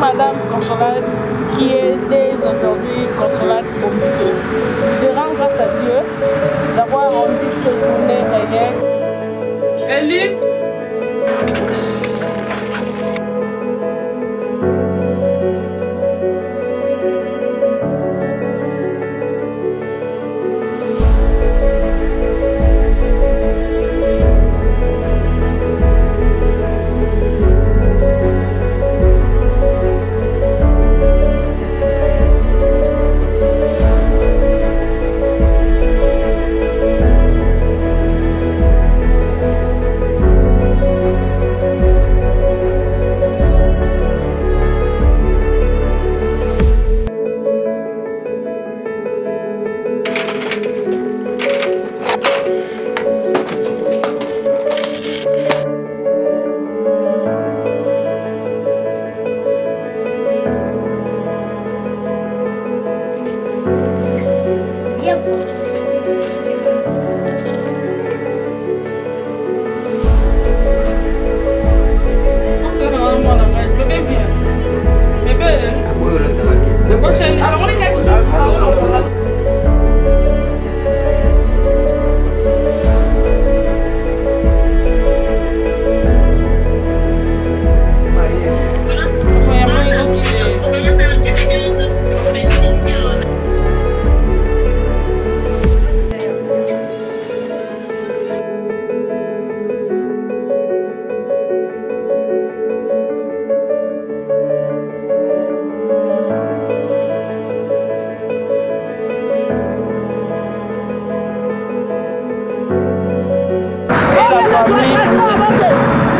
Madame Consolate qui est dès aujourd'hui Consolate Bombito. Je rends grâce à Dieu d'avoir rendu cette journée réelle. Elie.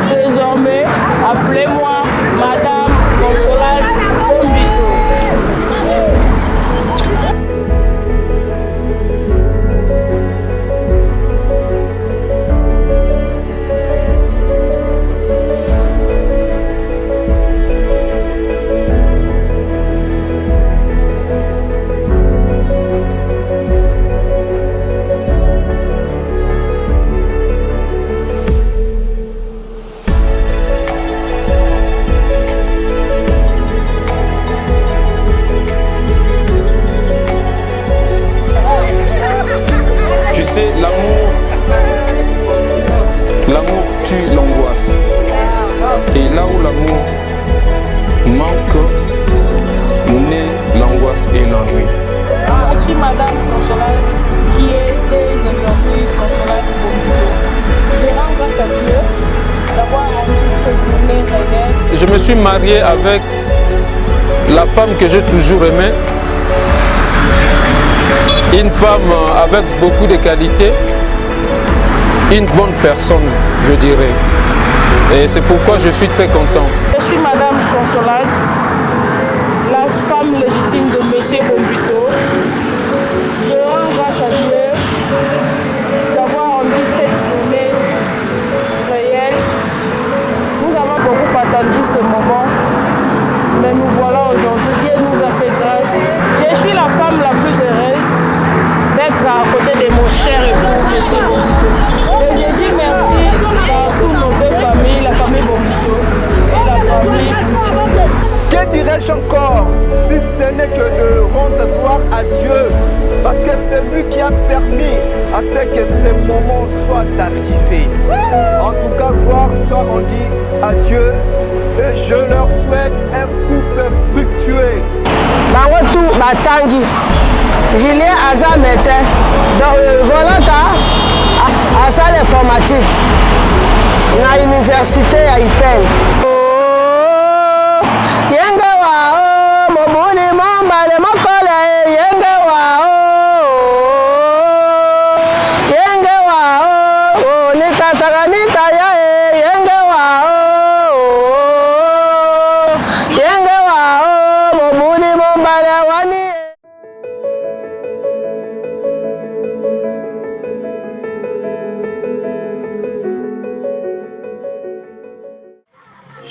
Désormais, appelez-moi Madame Consolate Bombito. Tu sais, l'amour tue l'angoisse. Et là où l'amour manque, naît l'angoisse et l'ennui. Je suis Madame Consolate qui est dès aujourd'hui Consolate Bombito. Je rends grâce à Dieu d'avoir rendu cette journée réelle. Je me suis marié avec la femme que j'ai toujours aimée. Une femme avec beaucoup de qualités, une bonne personne, je dirais. Et c'est pourquoi je suis très content. Je suis Madame Consolate, la femme légitime de Monsieur Bombito. Je rends grâce à Dieu d'avoir rendu cette journée réelle. Nous avons beaucoup attendu ce moment, mais nous voilà aujourd'hui. Dieu nous a fait grâce. Je suis la femme la plus heureuse d'être à côté de mon cher époux, Monsieur Bombito. Et je dis merci à toutes nos deux familles, la famille Bombito et la famille. Que dirais-je encore si ce n'est que de rendre gloire à Dieu, parce que c'est lui qui a permis à ce que ce moment soit arrivé. En tout cas, gloire soit rendue à Dieu et je leur souhaite un couple fructueux. Bangotou Batangi, Julien Aza médecin, volontaire à salle informatique, à l'université à IPEN.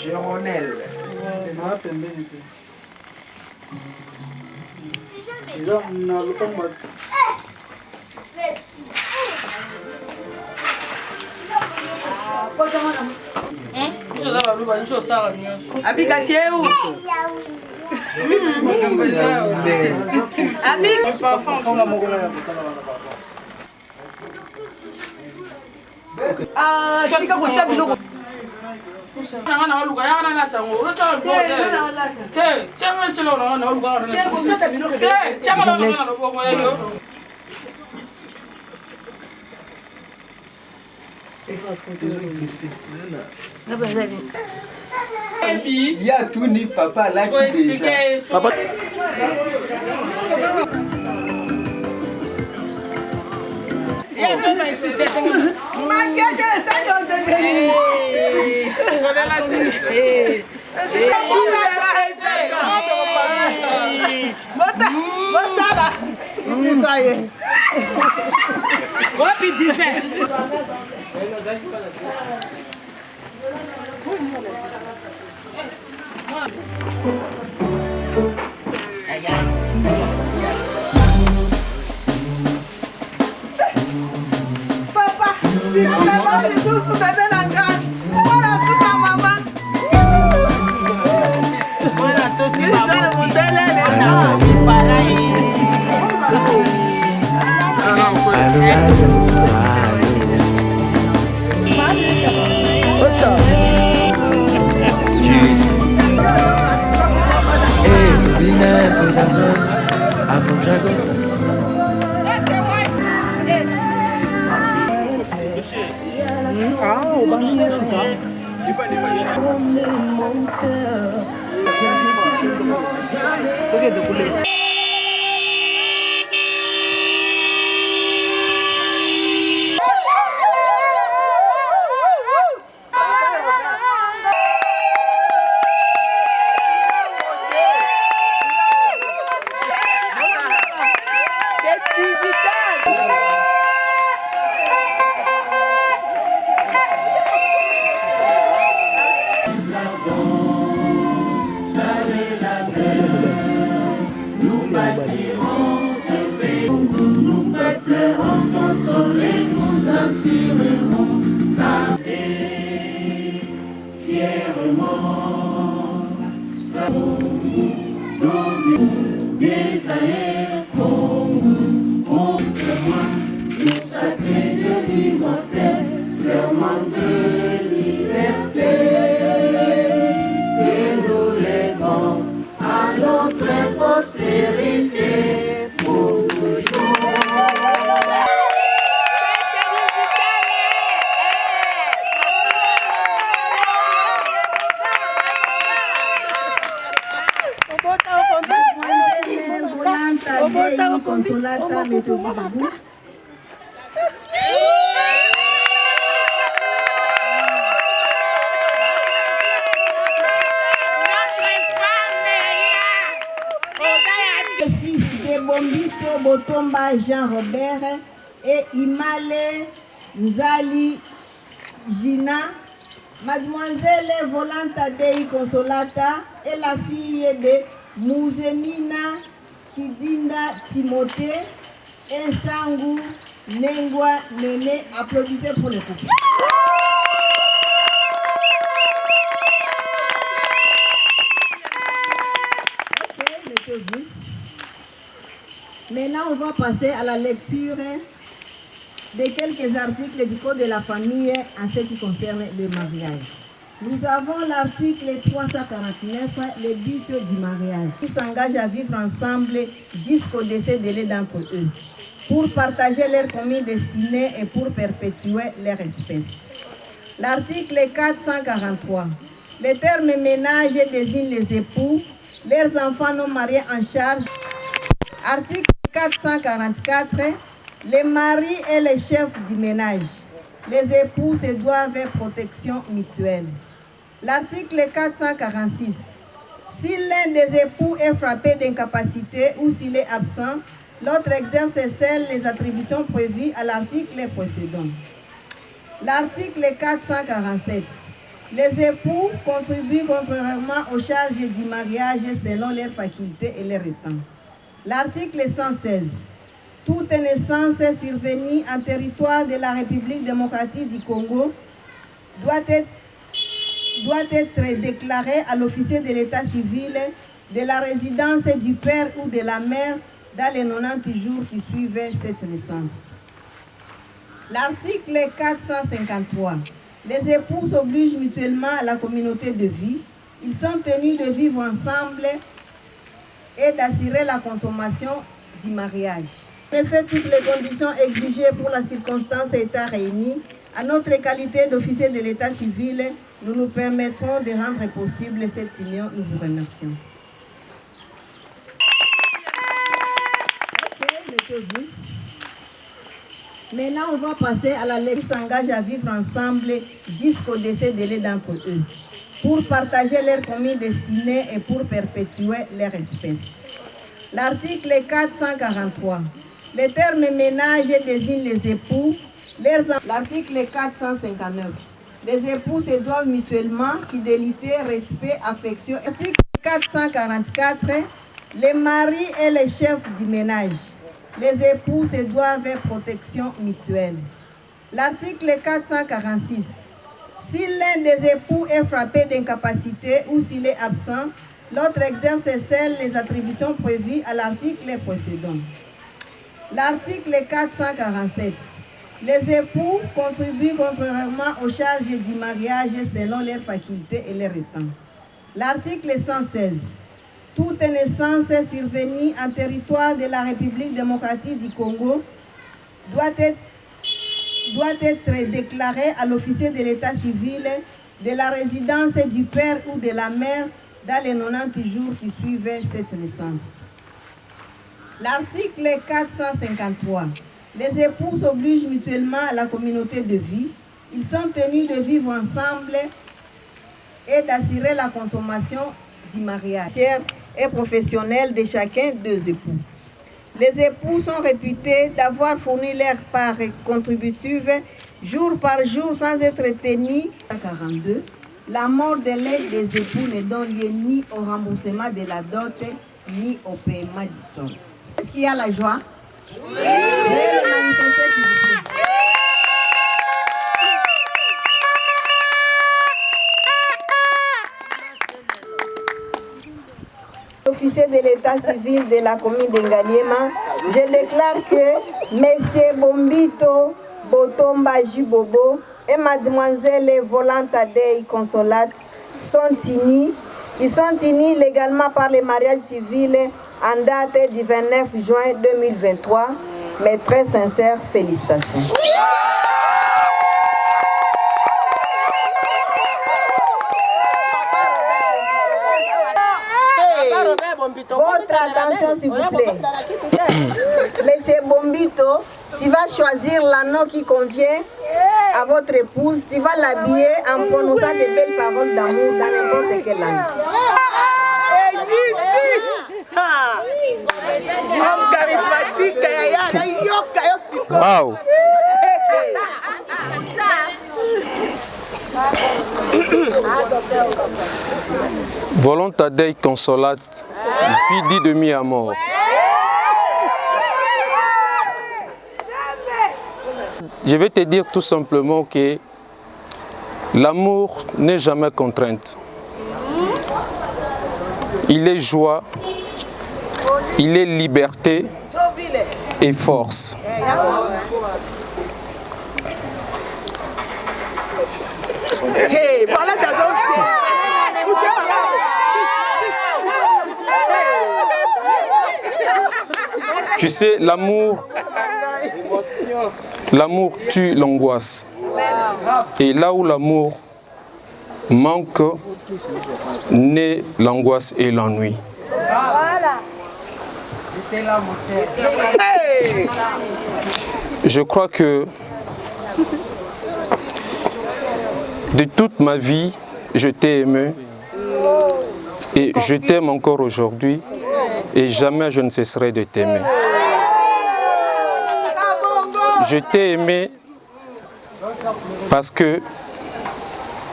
Géronel. Il y a tout ni papa là déjà. Papa. Botomba Jean-Robert et Imale Nzali Gina, Mademoiselle Volanta Dei Consolata est la fille de Mouzemina Kidinda Timothée et Sangu Nengwa Nene. Applaudissez pour le couple. Maintenant, on va passer à la lecture de quelques articles du Code de la famille en ce qui concerne le mariage. Nous avons l'article 349, le but du mariage. Ils s'engagent à vivre ensemble jusqu'au décès de l'un d'entre eux, pour partager leur commune destinée et pour perpétuer leur espèce. L'article 443. Le terme ménage désigne les époux, leurs enfants non mariés en charge. Article 444. Les maris et les chefs du ménage. Les époux se doivent protection mutuelle. L'article 446. Si l'un des époux est frappé d'incapacité ou s'il est absent, l'autre exerce seules les attributions prévues à l'article précédent. L'article 447. Les époux contribuent contrairement aux charges du mariage selon leurs facultés et leurs temps. L'article 116. Toute naissance survenue en territoire de la République démocratique du Congo doit doit être déclaré à l'officier de l'état civil de la résidence du père ou de la mère dans les 90 jours qui suivent cette naissance. L'article 453. Les époux s'obligent mutuellement à la communauté de vie. Ils sont tenus de vivre ensemble et d'assurer la consommation du mariage. En effet, toutes les conditions exigées pour la circonstance étant réunies, à notre qualité d'officier de l'état civil, nous nous permettrons de rendre possible cette union. Nous vous remercions. Mettez-vous. Maintenant, on va passer à la lecture. Ils s'engagent à vivre ensemble jusqu'au décès de l'un d'entre eux, pour partager leur commune destinée et pour perpétuer leur espèce. L'article 443. Le terme ménage désigne les époux. L'article 459. Les époux se doivent mutuellement fidélité, respect, affection. Article 444. Les maris et les chefs du ménage. Les époux se doivent protection mutuelle. L'article 446. Si l'un des époux est frappé d'incapacité ou s'il est absent, l'autre exerce seules les attributions prévues à l'article précédent. L'article 447. Les époux contribuent contrairement aux charges du mariage selon leurs facultés et leurs temps. L'article 116. Toute naissance survenue en territoire de la République démocratique du Congo doit être déclarée à l'officier de l'état civil de la résidence du père ou de la mère dans les 90 jours qui suivent cette naissance. L'article 453. Les époux s'obligent mutuellement à la communauté de vie. Ils sont tenus de vivre ensemble et d'assurer la consommation du mariage et professionnel de chacun des époux. Les époux sont réputés d'avoir fourni leur part contributive jour par jour sans être tenus. 42. La mort de l'un des époux ne donne lieu ni au remboursement de la dot ni au paiement du sol. Est-ce qu'il y a la joie? Oui. Veuillez le manifester, s'il vous plaît. Officier de l'état civil de la commune d'Engaliema, je déclare que M. Bombito Botomba Jibobo et Mademoiselle Volanta Dei Consolat sont unis. Ils sont unis légalement par le mariage civil en date du 29 juin 2023. Mes très sincères félicitations. Votre attention, s'il vous plaît. Monsieur Bombito, tu vas choisir l'anneau qui convient à votre épouse. Tu vas l'habiller en prononçant de belles paroles d'amour dans n'importe quelle langue. Wow. Volonta Dei Consolat, vidi de mi amor. Je vais te dire tout simplement que l'amour n'est jamais contrainte. Il est joie, il est liberté et force. Hey, voilà ta zone. Tu sais, l'amour tue l'angoisse. Et là où l'amour manque, naît l'angoisse et l'ennui. Je crois que de toute ma vie, je t'ai aimé et je t'aime encore aujourd'hui et jamais je ne cesserai de t'aimer. Je t'ai aimé parce que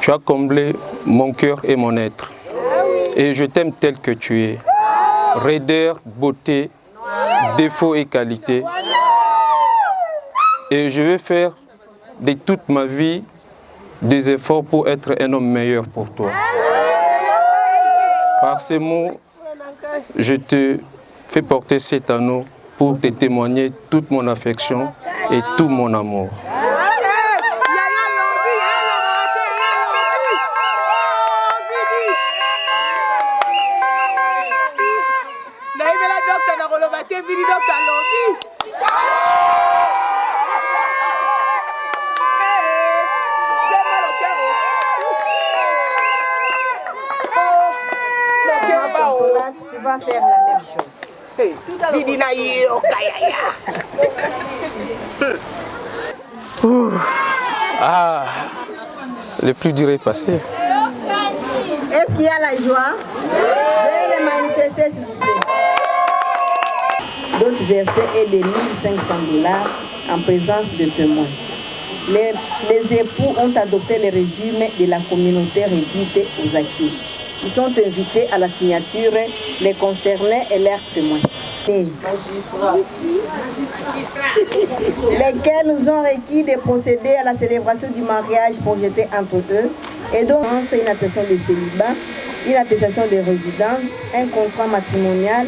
tu as comblé mon cœur et mon être. Et je t'aime tel que tu es. Raideur, beauté, défaut et qualité. Et je vais faire de toute ma vie des efforts pour être un homme meilleur pour toi. Par ces mots, je te fais porter cet anneau pour te témoigner toute mon affection et tout mon amour. Tu vas faire la même chose. Ah, le plus dur est passé. Est-ce qu'il y a la joie? Veuillez le manifester s'il vous plaît. D'autres versets est de 1 500 $ en présence de témoins. Les époux ont adopté le régime de la communauté réduite aux acquis. Ils sont invités à la signature, les concernés et leurs témoins. Lesquels nous ont requis de procéder à la célébration du mariage projeté entre eux, et donc c'est une attestation de célibat, une attestation de résidence, un contrat matrimonial,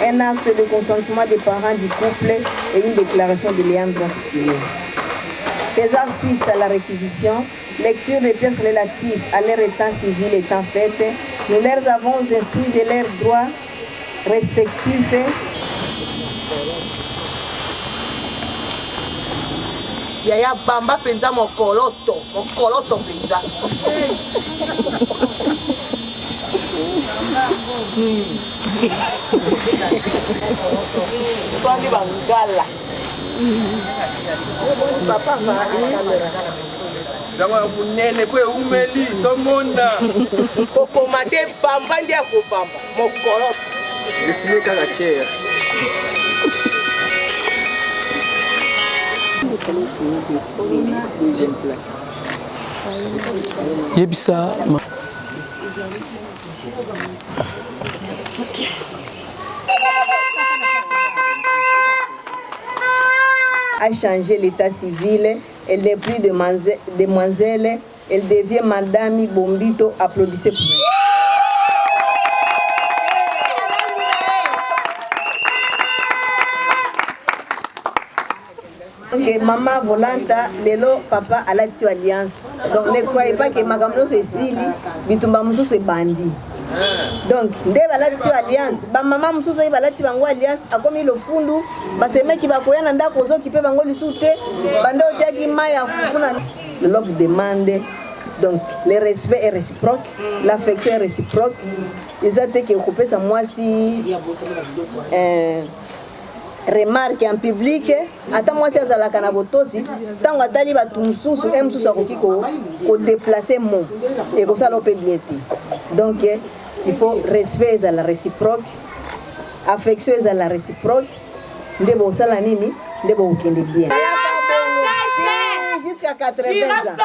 un acte de consentement des parents du couple et une déclaration de lien d'activité. Faisant suite à la réquisition, lecture des pièces relatives à leur état civil étant faite, nous leur avons instruit de leurs droits respectifs. Yaya bamba penza mokoloto penza. Swali bangala. Papa va Dawa munene kwe umeli tomonda. Koko mate bamba ndia ko bamba mokoloto. Dessiner caractère. Deuxième place. Yebisa. A changé l'état civil, elle n'est plus demoiselle, elle devient Madame Bombito. Applaudissez pour elle. Okay, maman Volanta, lelo papa a la alliance. Donc ne croyez pas que Magamno se sili, bitumba muso se bandi. Donc nde balati alliance, ba maman muso se balati bango alliance, akomi lo fundu, ba se meki ba koyana ndako zo ki pe bango lisute, bando tiaki maya funa. L'homme demande. Donc le respect est réciproque, l'affection est réciproque. Ils ont été coupés ça moi si remarque en public, ata moi si azalaka na botosi, tango atali batu mususu mususu akoki ko déplacer mon et comme ça l'opé bien. Donc il faut respect à la réciproque, affection à la réciproque, ndebo sala nini, ndebo ukende bien. Jusqu'à 80 ans.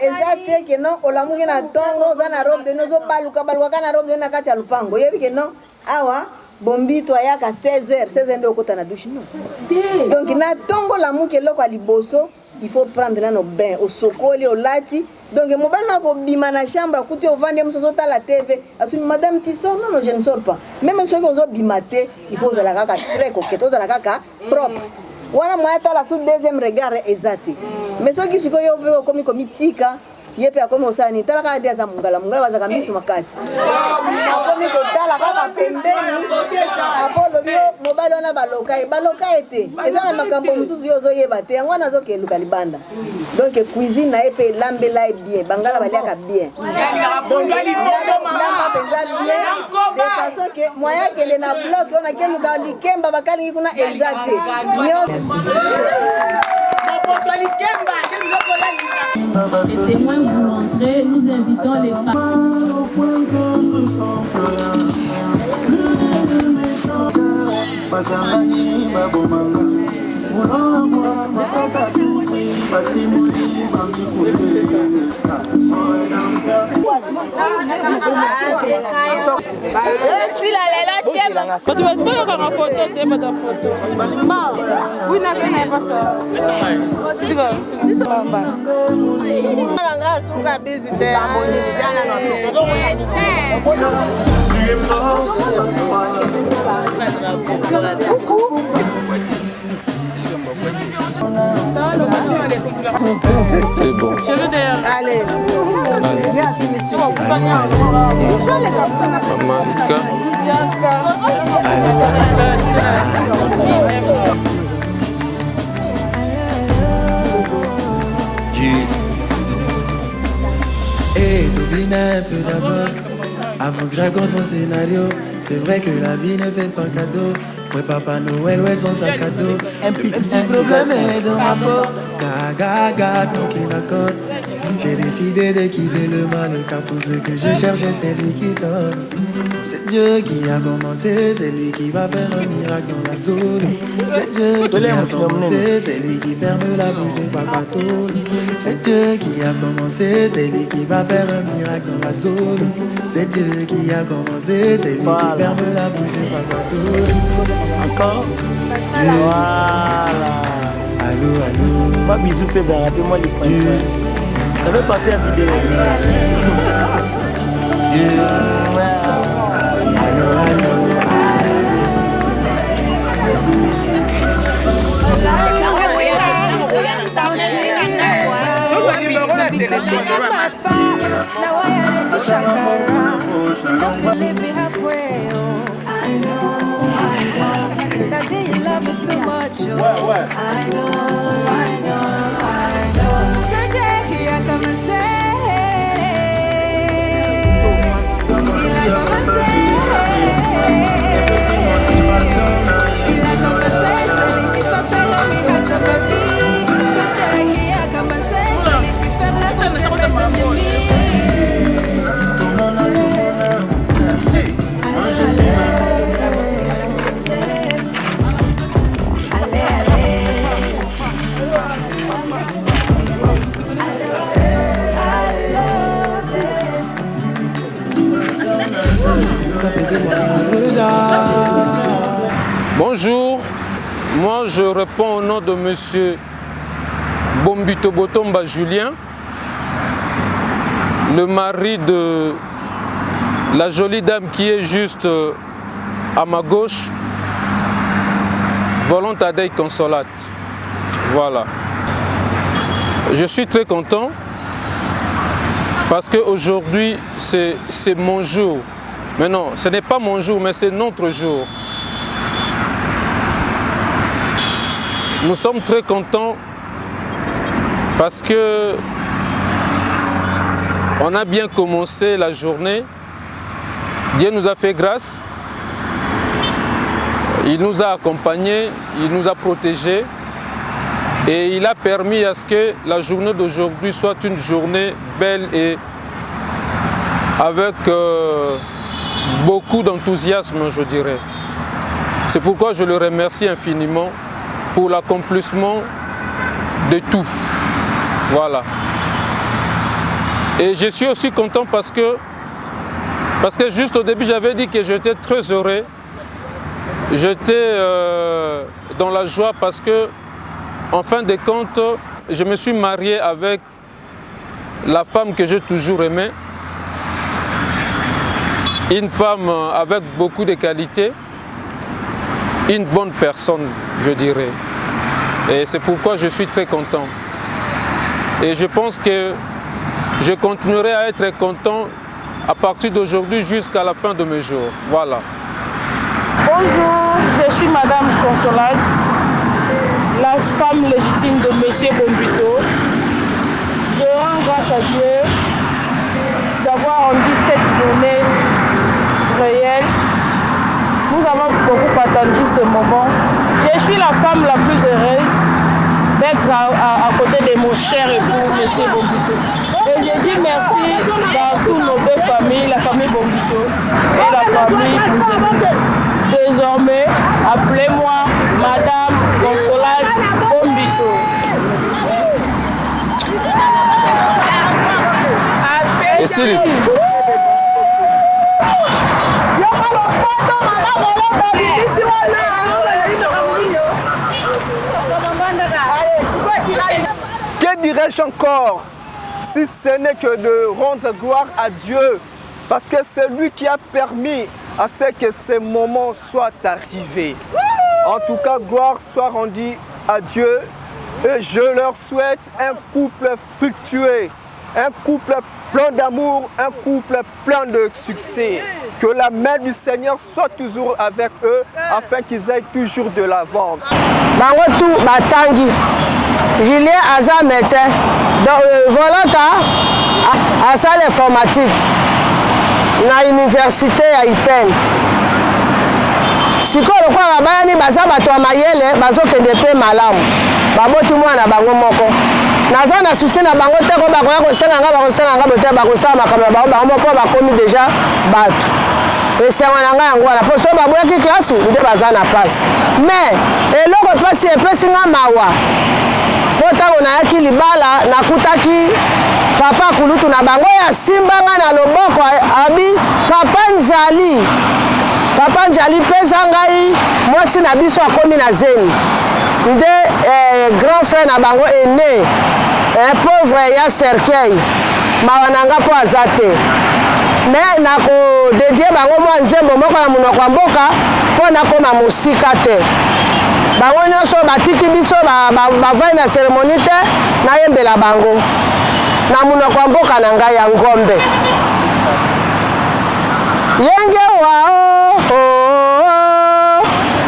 Exact que non, olamuki na tongo za na robe de nozo baluka na robe de na kati ya lupango. Yebi que non, awa Bombito ayaka 16h ndio okota na douche. Donc na tongo la muke loko aliboso, il faut prendre là nos bains au sokoli au lati. Donc mobana ko bima na chambre kuti ovande musozo ta la TV. Atu madame tu sors? Non, je ne sors pas. Même ceux qui ont bimate, il faut la kaka très coquette, la kaka propre. Wana moya ta la sous deuxième regard exact. Mais ceux qui siko yo comme tika yepe akomi osani tala ka dia za mungala bazaka misu makasi akomi kotala kaka pembeni apolo bio mobali wana baloka ete eza na makambo mususu yo zoyeba te yango wana zokeluka libanda. Donc cuisine na epe lambela bien bangala baliaka bien donc lamba penza bien de façon que moya kende na bloc on a keluka likemba bakalingi kuna exact Les témoins vous rentrez, nous invitons les femmes. C'est bon. Allez. Et t'oublies un peu d'abord, avant que je raconte mon scénario. C'est vrai que la vie ne fait pas cadeau. Ouais, Papa Noël, ouais, son sac à dos. Même si le problème est dans ma peau, gaga, donc il accorde. J'ai décidé de quitter le mal, car tout ce que je cherchais, c'est lui qui donne. C'est Dieu qui a commencé, c'est lui qui va faire un miracle dans la zone. C'est Dieu qui a commencé, c'est lui qui ferme la bouche des papatounes. C'est Dieu qui a commencé, c'est lui qui va faire un miracle dans la zone. C'est Dieu qui a commencé, c'est lui qui ferme la bouche des papatounes. Encore Dieu. Voilà. Allô, allô. Moi, bisous, Pézard, rappelez-moi les points. Ça veut partir en vidéo. Dieu. Allô, allô. Bonjour, moi je réponds au nom de monsieur Bombito Botomba Julien, le mari de la jolie dame qui est juste à ma gauche, Volontadei Consolate. Voilà. Je suis très content parce qu'aujourd'hui c'est mon jour. Mais non, ce n'est pas mon jour, mais c'est notre jour. Nous sommes très contents parce que on a bien commencé la journée. Dieu nous a fait grâce. Il nous a accompagnés, il nous a protégés et il a permis à ce que la journée d'aujourd'hui soit une journée belle et avec beaucoup d'enthousiasme, je dirais. C'est pourquoi je le remercie infiniment pour l'accomplissement de tout. Voilà. Et je suis aussi content parce que juste au début, j'avais dit que j'étais très heureux. J'étais dans la joie parce que, en fin de compte, je me suis marié avec la femme que j'ai toujours aimée. Une femme avec beaucoup de qualités, une bonne personne, je dirais. Et c'est pourquoi je suis très content. Et je pense que je continuerai à être content à partir d'aujourd'hui jusqu'à la fin de mes jours. Voilà. Bonjour, je suis Madame Consolate, la femme légitime de M. Bombito. Je rends grâce à Dieu d'avoir rendu cette journée réelle. Nous avons beaucoup attendu ce moment. Je suis la femme la plus heureuse d'être à côté de mon cher époux, M. Bombito. Et je dis merci dans toutes nos deux familles, la famille Bombito et la famille Bombito. Désormais, appelez-moi Madame Consolate Bombito. Sylvie. Que dirais-je encore si ce n'est que de rendre gloire à Dieu, parce que c'est lui qui a permis à ce que ces moments soient arrivés. En tout cas, gloire soit rendue à Dieu et je leur souhaite un couple fructueux, un couple plein d'amour, un couple plein de succès. Que la main du Seigneur soit toujours avec eux afin qu'ils aillent toujours de l'avant. Bangotou Batangi, Julien Aza médecin, volontaire à salle informatique, na université à IPEN. Sikolo kwa bayani baza bato ya mayele bazokende pe malamu. Baboti mwana bango moko. Naza na susi na bango te ko bakoya kosenga nga bote bakosala makambo na bango moko bakomi déjà bato. Esengo na nga yango wana po so baboyaki klasi nde baza na pasi. Mais eloko pasi epesi nga mawa. Po ntango nayaki libala nakutaki papa kulutu na bango ya simbanga na loboko abi papa Nzali. Papa Njali pesa ngai mwasi na biso akomi na zemi. Nde grand frère na bango aîné, un pauvre ya cercueil. Mawananga po azate. Mais nako dédié bango mwa nzembo moko na munoko wa mboka po nakoma musika te. Bango nyonso batiki biso bavai na cérémonie te nayembela bango. Na munoko wa mboka na ngai ya Ngombe. Yenge wao,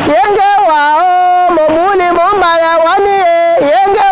yenge wao, mobuli mombala wani, yenge